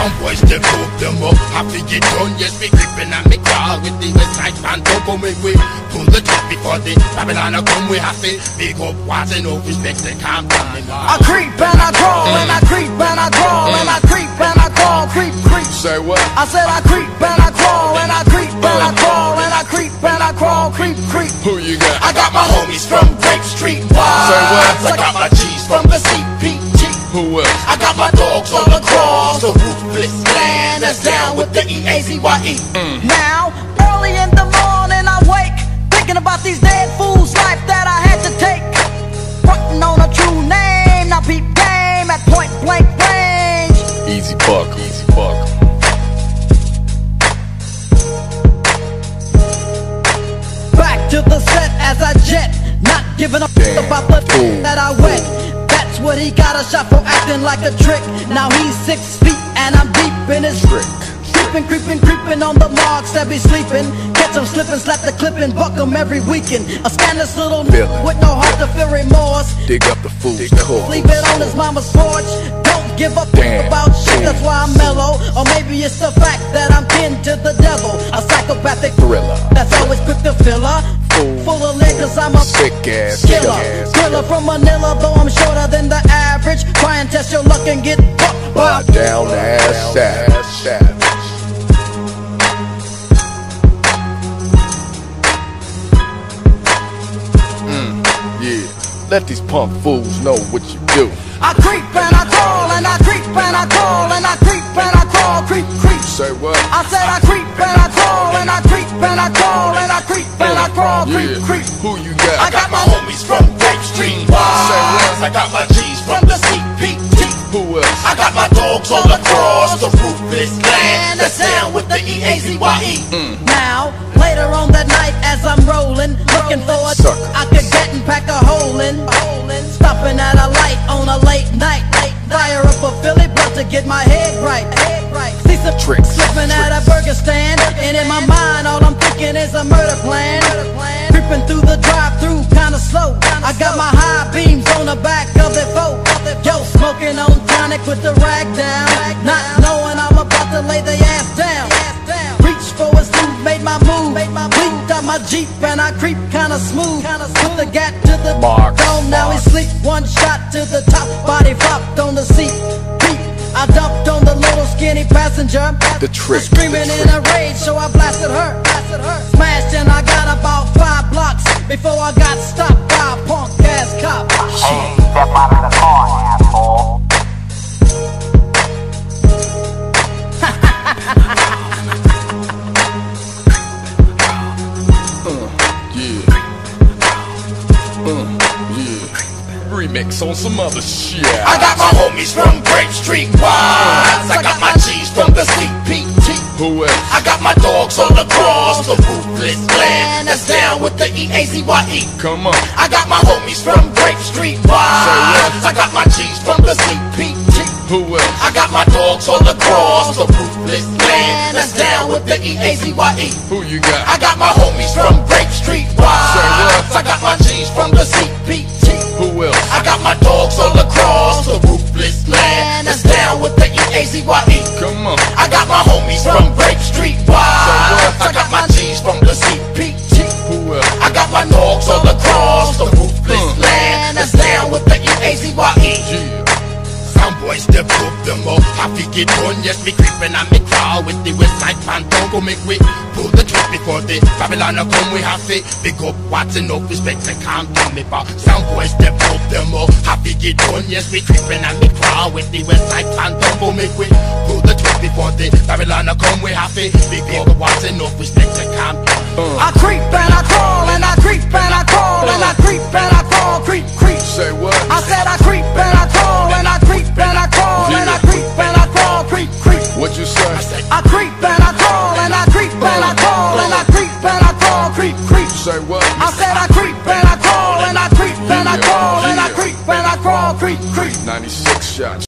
Some boys them dope them up, have to get done. Yes, me creeping and me crawl with the West Side band. Don't go make we pull the trip before the Babylon come. We have to big up what's enough respect they can't tell me. I creep and I crawl and I creep and I crawl and I creep and I crawl, creep, creep. Say what? I said I creep and I crawl and I creep and I crawl and I creep and I crawl, creep, creep. Who you got? I got my homies from Grape Street. Say what? I got my G's from the CPT. Who else? I got my dogs on the cross, the ruthless clan that's down with the Eazy. Now, early in the morning I wake, thinking about these dead fools' life that I had to take. Frontin' on a true name, now peep game at point blank range. Easy buck, easy buck. Back to the set as I jet, not giving a Damn about the fool. that I wet. That's what he got a shot for acting like a trick. Now he's 6 feet and I'm deep in his Trick. Creeping, creeping, creeping on the marks that be sleeping. Catch 'em slipping, slap the clip and buck 'em every weekend. A scandalous little Villain. with no heart to feel remorse. Dig up the fool's core. Leave it on his mama's porch. Don't give a Damn. about shit, that's why I'm mellow. Or maybe it's the fact that I'm kin to the devil. A psychopathic Thriller. that's always quick to fill her. Full of liquor, cause I'm a Sick ass, killer. Thriller from Manila, though I'm shorter than the average. Try and test your luck and get fucked by Down the ass savage. Yeah, let these punk fools know what you do. I creep and I crawl and I creep and I crawl and I creep and I crawl, creep, creep. Say what? I said I creep and I crawl and I creep and I crawl and I creep and I crawl, creep, Yeah, creep. who you got? I got my homies from Grape Street. I got my G's from the CPT. Who else? I got my dogs on the cross, the ruthless clan that's down with the Eazy. Now, later on that night as I'm rolling, looking for a Sucker. I could get and pack a hole in. Stopping at a light on a late night. Fire up a Philly blunt to get my head right. See some Tricks. slipping at a burger stand, and in my mind all I'm thinking is a murder plan. Creeping through the drive-through kinda slow. I got my high beams on the back of it, folk. Yo, smoking on tonic with the rag down, not knowing I'm about to lay the ass down. Reach for a smooth, made my move. Leaped out my Jeep and I creep kinda smooth. Put the gat to the Mark. dome, now he sleep. One shot to the top, body flopped on the seat. Beep. I dumped on the little skinny passenger. The trick, Screaming the in a rage, so I blasted her. Smashed and I got about 5 blocks before I got stopped by a punk ass cop. Hey, step out of the car, asshole. Yeah. Remix on some other shit. I got my homies from Grape Street. I got my G's from the CPT. Who else? I got my dogs on the cross, the ruthless clan that's down with the Eazy. Come on. I got my homies from Grape Street. I got my G's from the CPT. Who else? I got my dogs on the cross, the ruthless clan that's down with the Eazy. Who you got? I got my homies from Grape Street. I got my G's from the CPT. Who else? I got my dogs on the cross, the ruthless clan that's down with the Eazy. Come on. I got my homies from Grape Street. I got my G's from the CPT. Who else? I got my dogs on the cross, the ruthless clan that's down with the Eazy. Yeah. Some boys they prove them up, have to get done. Yes, me creeping and me crawl with the West Side band. Don't go make we pull the trip before the Babylon come. We have to big up what's enough respect they can't tell me about. Some boys they prove them up, have to get done. Yes, me creeping and me crawl with the West Side band. Don't go make we pull the trip before the Babylon come. We have to big up what's enough respect they can't. I creep and I crawl